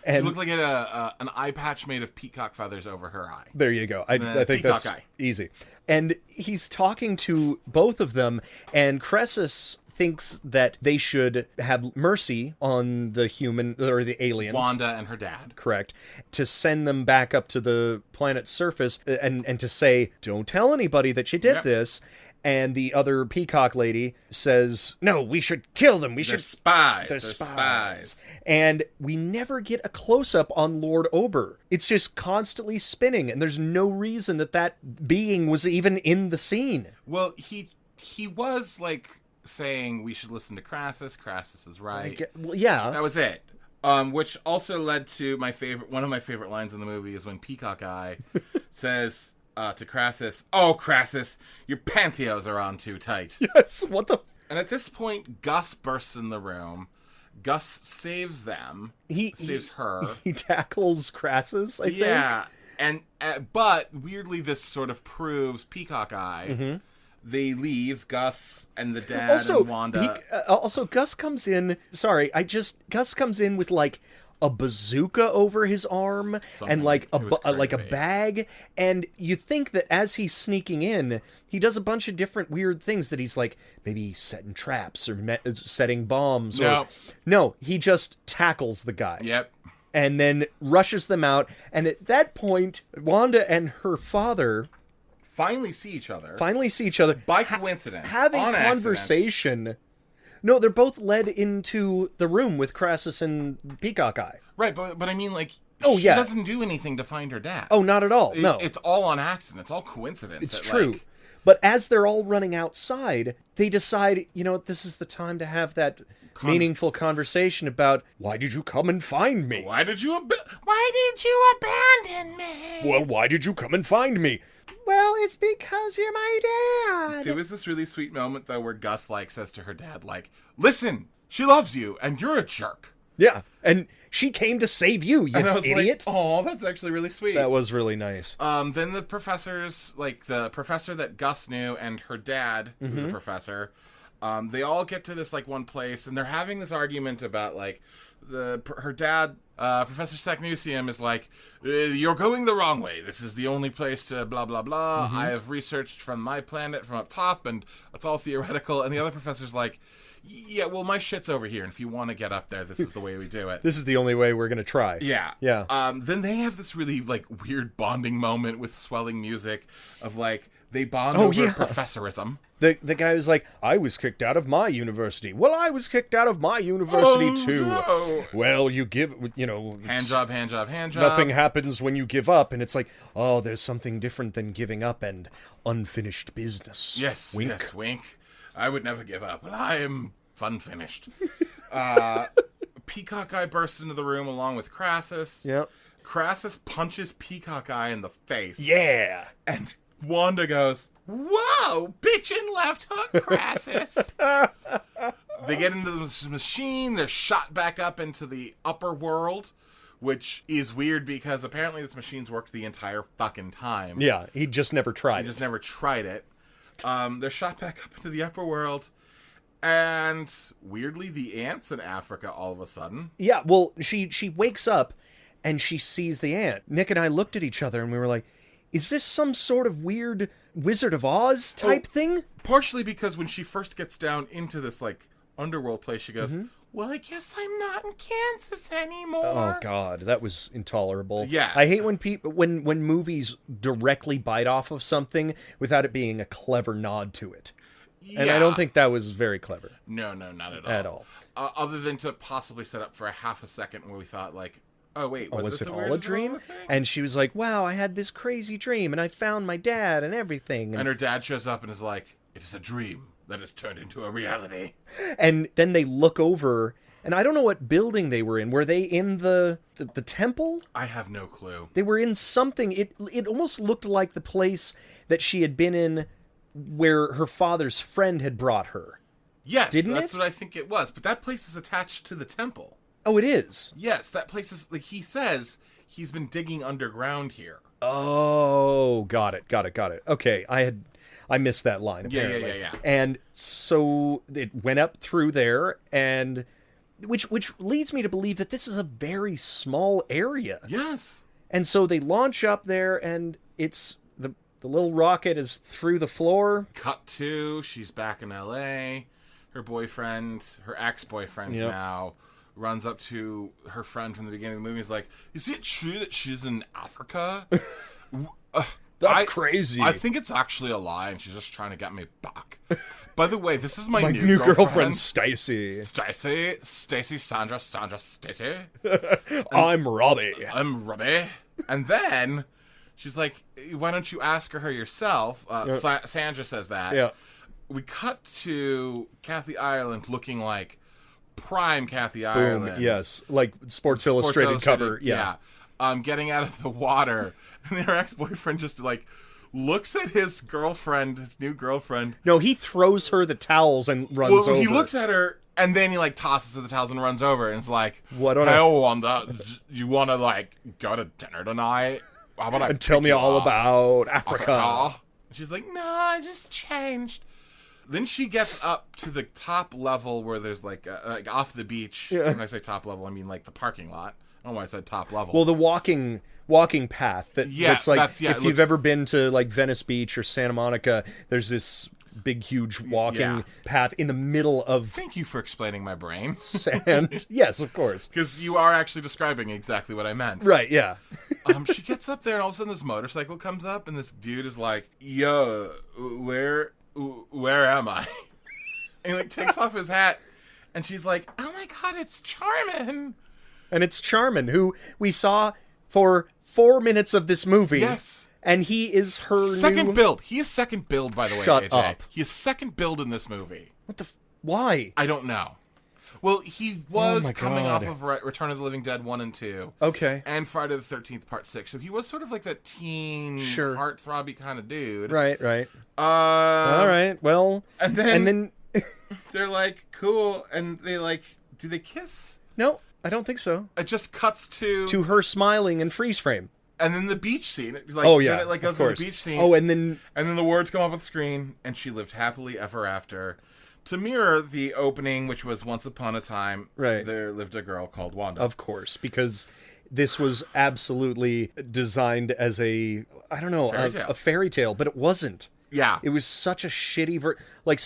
she looked like an eye patch made of peacock feathers over her eye. There you go. I think Peacock that's Eye. Easy. And he's talking to both of them, and Crassus thinks that they should have mercy on the human or the aliens, Wanda and her dad, correct, to send them back up to the planet's surface and to say, don't tell anybody that you did this. And the other peacock lady says, no, we should kill them. They're spies. They're spies. And we never get a close-up on Lord Ober. It's just constantly spinning, and there's no reason that being was even in the scene. Well, he was like saying we should listen to Crassus. Crassus is right. That was it. Which also led to one of my favorite lines in the movie is when Peacock Eye says to Crassus, "Oh, Crassus, your pantyhose are on too tight." Yes, what the... And at this point, Gus bursts in the room. Gus saves them. He saves her. He tackles Crassus, I think. Yeah, and but weirdly, this sort of proves Peacock Eye. Mm-hmm. They leave, Gus and the dad and Wanda. Also, Gus comes in... Gus comes in with, like, a bazooka over his arm and, like, a bag. And you think that as he's sneaking in, he does a bunch of different weird things that he's, like, maybe setting traps or setting bombs. No, he just tackles the guy. Yep. And then rushes them out. And at that point, Wanda and her father... Finally see each other. By coincidence. Having a conversation. Accident. No, they're both led into the room with Crassus and Peacock Eye. Right, but I mean, like, she doesn't do anything to find her dad. Oh, not at all. No. It's all on accident. It's all coincidence. It's true. But as they're all running outside, they decide, this is the time to have that meaningful conversation about, why did you come and find me? Why did you abandon me? Well, why did you come and find me? Well, it's because you're my dad. There was this really sweet moment, though, where Gus, says to her dad, listen, she loves you, and you're a jerk. Yeah, and she came to save you, you and I was idiot. Oh, that's actually really sweet. That was really nice. Then the professors, the professor that Gus knew and her dad, who's a professor, they all get to this, one place, and they're having this argument about, her dad, Professor Saknusium, is you're going the wrong way. This is the only place to blah, blah, blah. I have researched from my planet from up top, and it's all theoretical. And the other professor's yeah, well, my shit's over here, and if you want to get up there, this is the way we do it. This is the only way we're going to try. Yeah. Yeah. Then they have this really, weird bonding moment with swelling music of, they bond over professorism. The guy was I was kicked out of my university. Well, I was kicked out of my university, too. No. Well, you give, Hand job. Nothing happens when you give up, and it's there's something different than giving up and unfinished business. Yes, wink. Yes, wink. I would never give up. Well, I am finished. Peacock Eye bursts into the room along with Crassus. Yep. Crassus punches Peacock Eye in the face. Yeah. And Wanda goes, "Whoa, bitchin' left hook, Crassus." They get into the machine. They're shot back up into the upper world, which is weird because apparently this machine's worked the entire fucking time. Yeah, he just never tried. He just never tried it. They're shot back up into the upper world, and weirdly, the ant's in Africa all of a sudden. Yeah, well, she wakes up, and she sees the ant. Nick and I looked at each other, and we were like, is this some sort of weird Wizard of Oz type thing? Partially because when she first gets down into this, underworld place, she goes, well, I guess I'm not in Kansas anymore. Oh, God, that was intolerable. Yeah. I hate when movies directly bite off of something without it being a clever nod to it. Yeah. And I don't think that was very clever. No, not at all. At all. Other than to possibly set up for a half a second where we thought, oh, wait, was this it all a dream? And she was like, wow, I had this crazy dream, and I found my dad and everything. And her dad shows up and is like, it is a dream that has turned into a reality. And then they look over, and I don't know what building they were in. Were they in the temple? I have no clue. They were in something. It almost looked like the place that she had been in where her father's friend had brought her. Yes, Didn't that's it? What I think it was. But that place is attached to the temple. Oh, it is? Yes, that place is, he says he's been digging underground here. Oh, got it. Okay, I missed that line, apparently. Yeah. And so it went up through there, and which leads me to believe that this is a very small area. Yes. And so they launch up there, and it's the little rocket is through the floor. Cut to, she's back in L.A. Her ex-boyfriend now, runs up to her friend from the beginning of the movie. Is like, is it true that she's in Africa? That's crazy. I think it's actually a lie, and she's just trying to get me back. By the way, this is my new girlfriend, Stacy. Stacy, Sandra, Stacy. I'm Robbie. And then she's like, why don't you ask her yourself? Sandra says that. Yeah. We cut to Kathy Ireland looking like prime Kathy Boom. Ireland. Yes, like Sports Illustrated cover. Yeah. Getting out of the water, and her ex-boyfriend just looks at his girlfriend, his new girlfriend. No, he throws her the towels and runs over. He looks at her, and then he tosses her the towels and runs over, and it's like, "What on hey, Wanda, you want to go to dinner tonight? How about and tell me all about Africa?" She's like, "No, I just changed." Then she gets up to the top level where there's off the beach. Yeah. When I say top level, I mean the parking lot. I don't know why I said top level. Well, the walking path if you've ever been to Venice Beach or Santa Monica, there's this big, huge walking path in the middle of. Thank you for explaining my brain. Sand. Yes, of course. Because you are actually describing exactly what I meant. Right. Yeah. She gets up there, and all of a sudden this motorcycle comes up, and this dude is like, "Yo, where am I?" And he takes off his hat, and she's like, "Oh my God, it's Charmin." And it's Charmin, who we saw for 4 minutes of this movie. Yes. And he is her second new... build. He is second build, by the way, Shut AJ. up. He is second build in this movie. What the... Why? I don't know. Well, he was my coming God. off of Return of the Living Dead 1 and 2. Okay. And Friday the 13th Part 6. So he was sort of like that teen, Sure. heartthrobby kind of dude. Right. All right. Well... And then they're like, cool. And they like... Do they kiss? No, I don't think so. It just cuts to her smiling in freeze frame. And then the beach scene. Like, Oh, yeah, Then it like goes of to the course. beach scene. Oh, and then the words come up on the screen, and she lived happily ever after. To mirror the opening, which was Once Upon a Time, Right. there lived a girl called Wanda. of course, because this was absolutely designed as a fairy tale, but it wasn't. Yeah. It was such a shitty like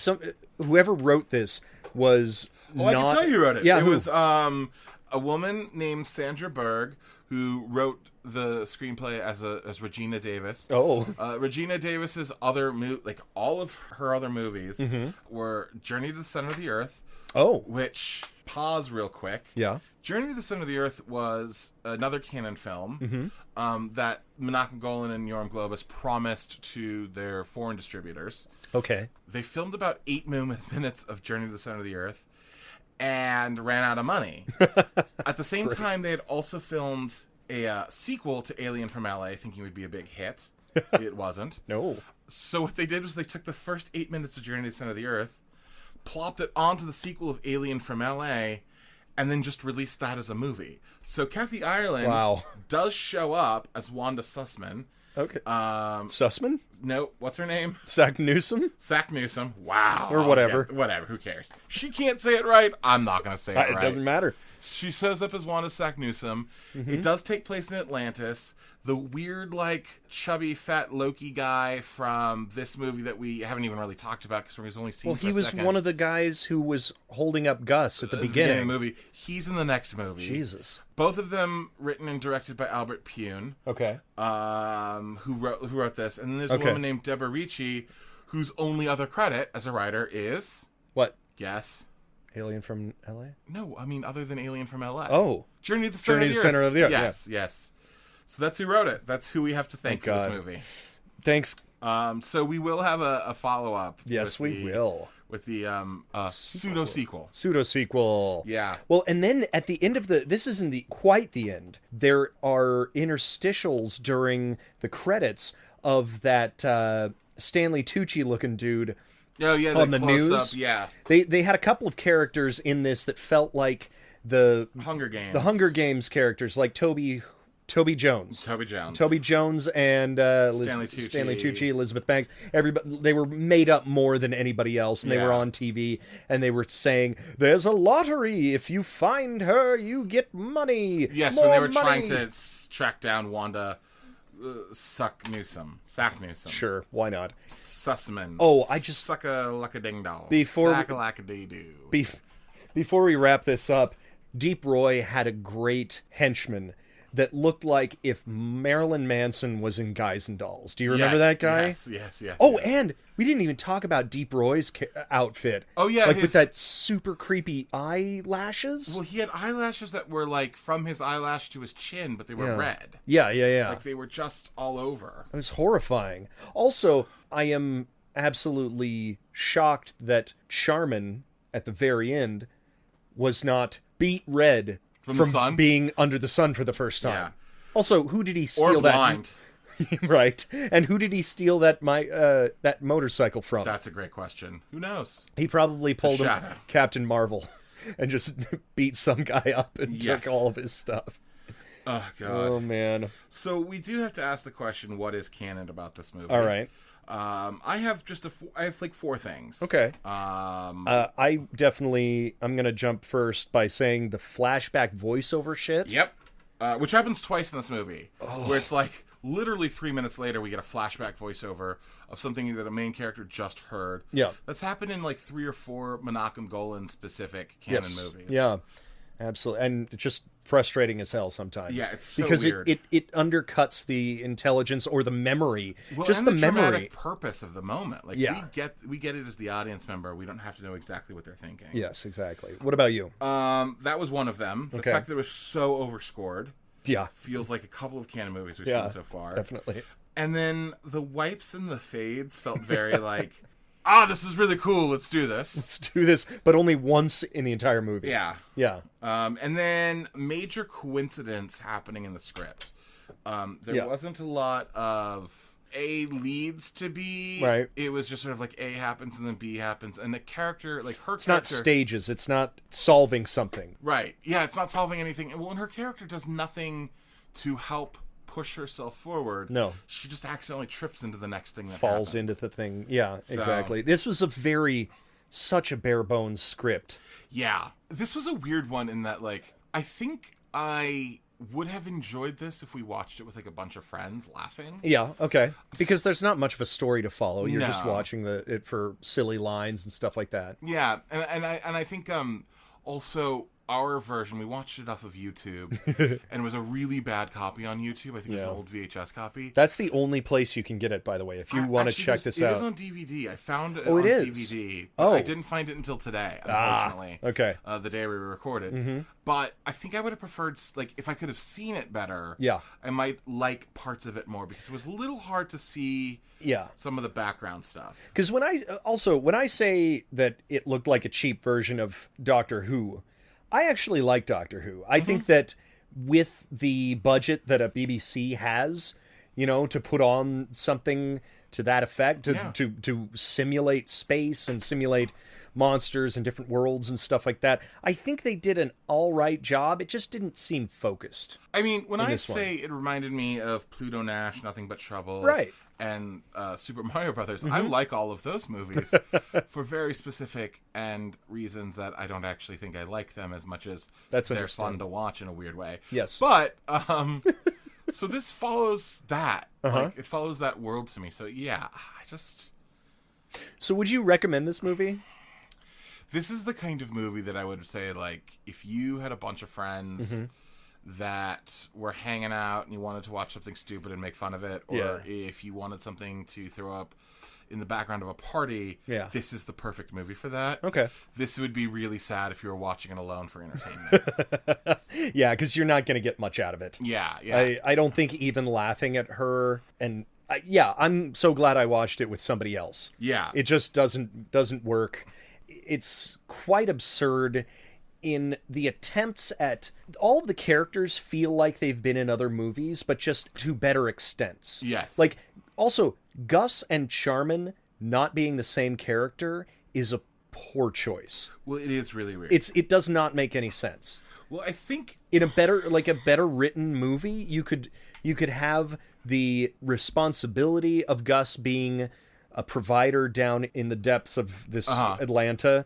whoever wrote this was I can tell you who wrote it. Yeah, it was a woman named Sandra Berg who wrote the screenplay as Regina Davis. Oh. Regina Davis's other all of her other movies were Journey to the Center of the Earth. Oh. Which, pause real quick. Yeah. Journey to the Center of the Earth was another Cannon film that Menachem Golan and Yoram Globus promised to their foreign distributors. Okay. They filmed about 8 minutes of Journey to the Center of the Earth and ran out of money. At the same time, they had also filmed a sequel to Alien from LA, thinking it would be a big hit. It wasn't. No. So what they did was they took the first 8 minutes of Journey to the Center of the Earth, plopped it onto the sequel of Alien from LA, and then just released that as a movie. So Kathy Ireland does show up as Wanda Sussman. Okay. Sussman? No, what's her name? Sack Newsom? Sack Newsom. Wow. Or whatever. Whatever, who cares? She can't say it right. I'm not going to say it right. It doesn't matter. She shows up as Wanda Sack Newsom. It does take place in Atlantis. The weird, chubby, fat Loki guy from this movie that we haven't even really talked about because we've only seen for a second. He was one of the guys who was holding up Gus at the beginning of the movie. He's in the next movie. Jesus. Both of them written and directed by Albert Pune. Okay. Who wrote this. And then there's a woman named Deborah Ricci, whose only other credit as a writer is... What? Guess. Alien from LA? No, I mean other than Alien from LA. Oh. Journey to the Center of the Earth. Yes, yes. So that's who wrote it. That's who we have to thank for this movie. Thanks. So we will have a follow-up. Yes, we will. With the pseudo-sequel. Pseudo-sequel. Yeah. Well, and then at the end of this isn't quite the end. There are interstitials during the credits of that Stanley Tucci-looking dude. Oh, yeah, on the news. Up, yeah. They had a couple of characters in this that felt like the Hunger Games. The Hunger Games characters, like Toby Jones. Toby Jones and Stanley Tucci, Elizabeth Banks. Everybody, they were made up more than anybody else, and they were on TV, and they were saying, "There's a lottery. If you find her, you get money." Yes, more when they were money. trying to track down Wanda. Sack Newsom. Sure, why not? Sussman. Oh, I just suck a luck a ding dong. Before we wrap this up, Deep Roy had a great henchman that looked like if Marilyn Manson was in Guys and Dolls. Do you remember that guy? Yes. Oh, and we didn't even talk about Deep Roy's outfit. Oh, yeah. With that super creepy eyelashes. Well, he had eyelashes that were, from his eyelash to his chin, but they were red. Yeah. They were just all over. It was horrifying. Also, I am absolutely shocked that Charmin, at the very end, was not beat red from the sun? Being under the sun for the first time. Yeah. Also, who did he steal or blind. Right. And who did he steal that motorcycle from? That's a great question. Who knows? He probably pulled him Captain Marvel and just beat some guy up and took all of his stuff. Oh, God. Oh, man. So we do have to ask the question, what is canon about this movie? All right. I have four things. Okay. I'm going to jump first by saying the flashback voiceover shit. Yep. Which happens twice in this movie. Where it's literally 3 minutes later, we get a flashback voiceover of something that a main character just heard. Yeah. That's happened in 3 or 4 Menachem Golan specific canon movies. Yeah. Absolutely. And it's just frustrating as hell sometimes. Yeah, it's so because weird. it undercuts the intelligence or the memory. Well, just and the memory. dramatic purpose of the moment. We get it as the audience member. We don't have to know exactly what they're thinking. Yes, exactly. What about you? That was one of them. The fact that it was so overscored. Yeah. Feels like a couple of canon movies we've seen so far. Definitely. And then the wipes and the fades felt very like, this is really cool. Let's do this. Let's do this, but only once in the entire movie. Yeah. Yeah. And then major coincidence happening in the script. There wasn't a lot of A leads to B. Right. It was just sort of like A happens and then B happens. And the character, like her It's character... not stages. It's not solving something. Right. Yeah, it's not solving anything. Well, and her character does nothing to help push herself forward. No. She just accidentally trips into the next thing that Falls happens. into the thing. Yeah, exactly. This was such a bare bones script. Yeah. This was a weird one in that, like, I think I would have enjoyed this if we watched it with, like, a bunch of friends laughing. Yeah, okay. Because there's not much of a story to follow. You're just No. watching it for silly lines and stuff like that. Yeah, and I think also our version, we watched it off of YouTube, and it was a really bad copy on YouTube. I think it was an old VHS copy. That's the only place you can get it, by the way, if you want to check this out. It is on DVD. I found it Oh, on it is? DVD. Oh. I didn't find it until today, unfortunately. Okay. The day we recorded. But I think I would have preferred, like, if I could have seen it better, I might like parts of it more, because it was a little hard to see some of the background stuff. Because when I say that it looked like a cheap version of Doctor Who, I actually like Doctor Who. I think that with the budget that a BBC has, to put on something to that effect, to simulate space and simulate monsters and different worlds and stuff like that, I think they did an all right job. It just didn't seem focused. I mean, when I say it reminded me of Pluto Nash, Nothing But Trouble, right, and Super Mario Brothers, I like all of those movies for very specific and reasons that I don't actually think I like them as much as they're fun to watch in a weird way. Yes. But, so this follows that. Like, it follows that world to me. So, yeah, So would you recommend this movie? This is the kind of movie that I would say, like, if you had a bunch of friends that were hanging out and you wanted to watch something stupid and make fun of it, or if you wanted something to throw up in the background of a party, this is the perfect movie for that. Okay. This would be really sad if you were watching it alone for entertainment. Yeah, because you're not going to get much out of it. Yeah. I don't think even laughing at her and... I'm so glad I watched it with somebody else. Yeah. It just doesn't work. It's quite absurd in the attempts at... All of the characters feel like they've been in other movies, but just to better extents. Yes. Like, also, Gus and Charmin not being the same character is a poor choice. Well, it is really weird. It does not make any sense. Well, I think... In a better written movie, you could have the responsibility of Gus being a provider down in the depths of this Atlantis,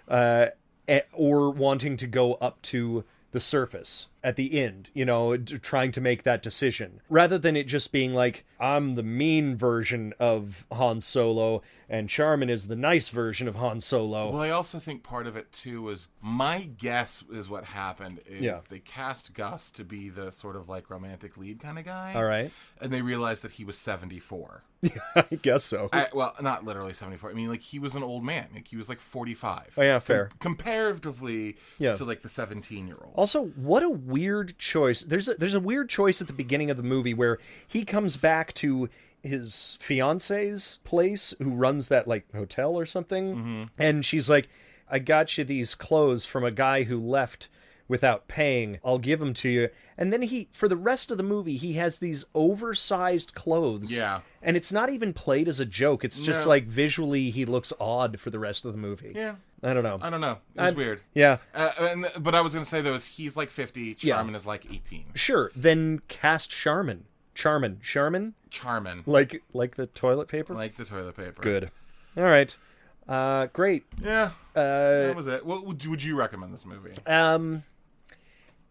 or wanting to go up to the surface at the end, trying to make that decision, rather than it just being like, I'm the mean version of Han Solo and Charmin is the nice version of Han Solo. Well, I also think part of it too was, my guess is what happened is they cast Gus to be the sort of like romantic lead kind of guy. All right. And they realized that he was 74. I guess so. Well, not literally 74. I mean, like, he was an old man. Like, he was like 45. Oh, yeah, fair. Comparatively to like the 17-year-old. Also, what a weird choice. There's a weird choice at the beginning of the movie where he comes back to his fiance's place, who runs that like hotel or something, and she's like, I got you these clothes from a guy who left without paying. I'll give them to you. And then for the rest of the movie, he has these oversized clothes. Yeah. And it's not even played as a joke. It's just like visually he looks odd for the rest of the movie. Yeah. I don't know. It was weird. Yeah. But I was going to say, though, he's like 50. Charmin is like 18. Sure. Then cast Charmin. Charmin. Like the toilet paper? Like the toilet paper. Good. All right. Great. Yeah. That was it. What would you recommend this movie?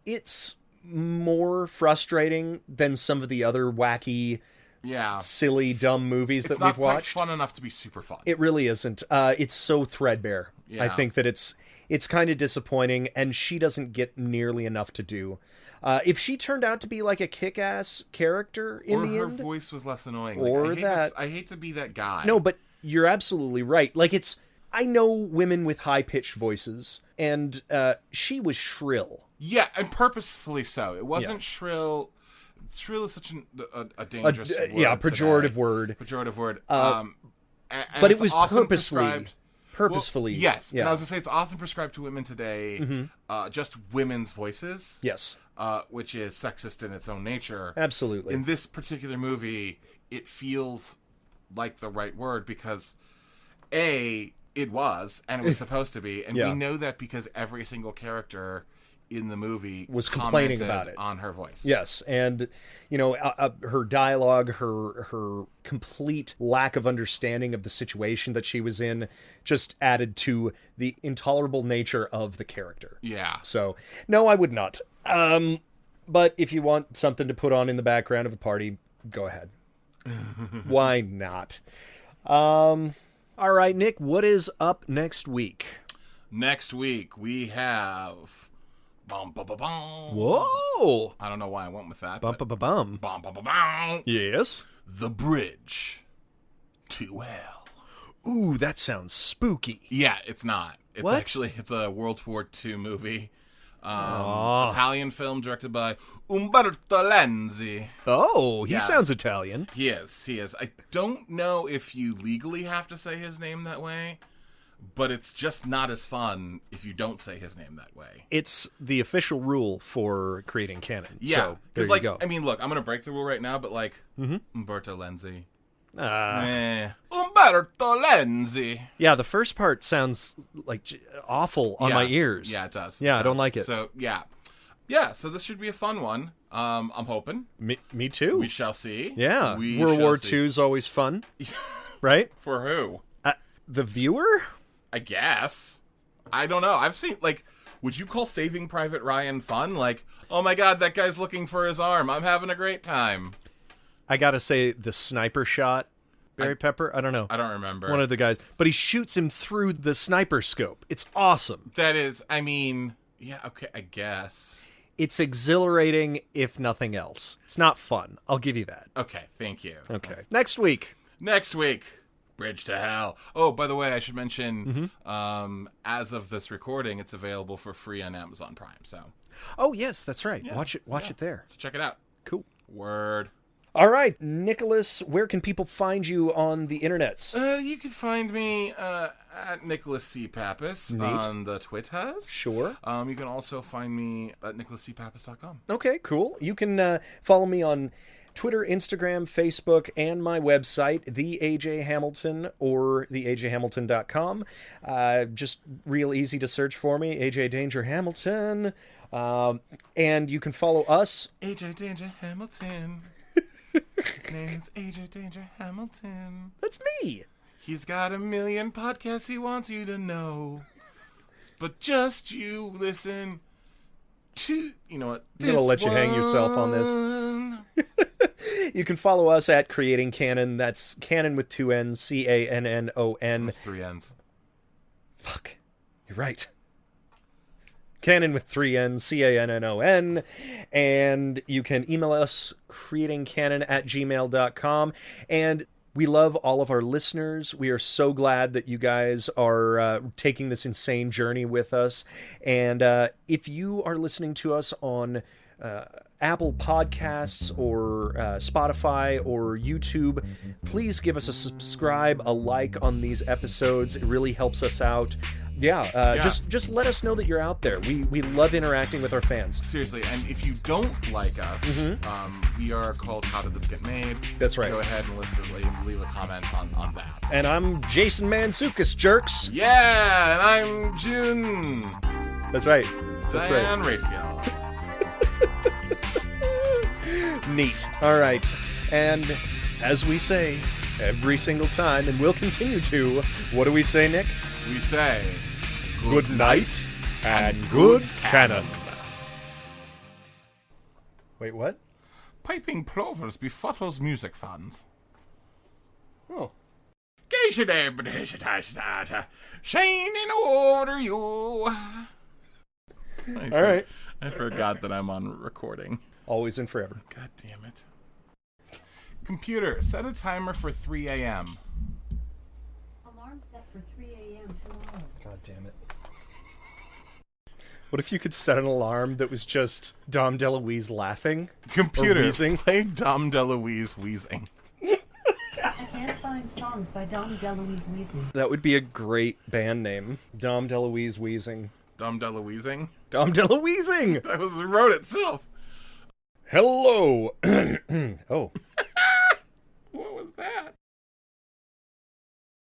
It's more frustrating than some of the other wacky, silly, dumb movies that we've watched. It's not fun enough to be super fun. It really isn't. It's so threadbare. Yeah. I think that it's kind of disappointing, and she doesn't get nearly enough to do. If she turned out to be like a kick-ass character in the end... Or her voice was less annoying. I hate to be that guy. No, but you're absolutely right. Like, I know women with high-pitched voices, and she was shrill. Yeah, and purposefully so. It wasn't shrill Shrill is such a dangerous word. Yeah, pejorative word. Pejorative word. But it was purposefully. Well, yes. Yeah. And I was going to say it's often prescribed to women today, just women's voices. Yes. Which is sexist in its own nature. Absolutely. In this particular movie, it feels like the right word because, A, it was, and it was supposed to be, and we know that because every single character in the movie was complaining about it on her voice. Yes, and her dialogue, her complete lack of understanding of the situation that she was in, just added to the intolerable nature of the character. Yeah. So, no, I would not. But if you want something to put on in the background of a party, go ahead. Why not? All right, Nick, what is up next week? Next week we have. Bum, bum, bum, bum. Whoa! I don't know why I went with that. Bum, bum, bum, bum. Bum, bum, bum, bum. Yes? The Bridge to Hell. Ooh, that sounds spooky. Yeah, it's not. It's what? It's a World War II movie. Italian film directed by Umberto Lenzi. Oh, he sounds Italian. He is. I don't know if you legally have to say his name that way, but it's just not as fun if you don't say his name that way. It's the official rule for creating canon. Yeah, so there you go. I mean, look, I'm going to break the rule right now, but Umberto Lenzi. Umberto Lenzi. Yeah, the first part sounds like awful on my ears. Yeah, it does. Yeah, I don't like it. So, yeah, so this should be a fun one. I'm hoping. Me too. We shall see. Yeah, World War II is always fun, right? For who? The viewer? I guess. I don't know. I've seen, would you call Saving Private Ryan fun? Like, oh my god, that guy's looking for his arm. I'm having a great time. I gotta say, the sniper shot, Barry Pepper, I don't know. I don't remember. One of the guys. But he shoots him through the sniper scope. It's awesome. That is, I mean, yeah, okay, I guess. It's exhilarating, if nothing else. It's not fun. I'll give you that. Okay, thank you. Okay. Next week. Bridge to Hell. Oh, by the way, I should mention, as of this recording, it's available for free on Amazon Prime. So. Oh yes, that's right. Yeah. Watch it there. So check it out. Cool. Word. All right, Nicholas, where can people find you on the internets? You can find me at Nicholas C. Pappas on the Twitters. Sure. You can also find me at nicholascpappas.com. Okay, cool. You can follow me on Twitter, Instagram, Facebook, and my website, The AJ Hamilton, or theajhamilton.com. Just real easy to search for me, AJ Danger Hamilton. And you can follow us. AJ Danger Hamilton. His name is AJ Danger Hamilton. That's me. He's got a million podcasts he wants you to know. But just you listen to, you know what? I'm going to let you hang yourself on this. You can follow us at Creating Cannon. That's Cannon with 2 N's, Cannon. That's 3 N's. Fuck. You're right. Cannon with 3 N's, Cannon. And you can email us, creatingcannon@gmail.com. And we love all of our listeners. We are so glad that you guys are taking this insane journey with us. And if you are listening to us on Apple Podcasts or Spotify or YouTube, please give us a subscribe, a like on these episodes. It really helps us out. Just let us know that you're out there. We love interacting with our fans. Seriously, and if you don't like us, we are called How Did This Get Made? That's right. Go ahead and leave a comment on that. And I'm Jason Mantzoukas, jerks. Yeah, and I'm June. That's right. That's Diane Raphael. Neat. All right. And as we say every single time, and we'll continue to, what do we say, Nick? We say good night and good cannon. Wait, what? Piping plovers befuddles music fans. Oh. Shining over you. All right. I forgot that I'm on recording. Always and forever. God damn it. Computer, set a timer for 3 a.m. Alarm set for 3 a.m. tomorrow. God damn it. What if you could set an alarm that was just Dom DeLuise laughing? Computer, or wheezing? play Dom DeLuise wheezing. I can't find songs by Dom DeLuise wheezing. That would be a great band name. Dom DeLuise wheezing. Dom DeLuising? Dom DeLuising! That was the road itself. Hello! Oh.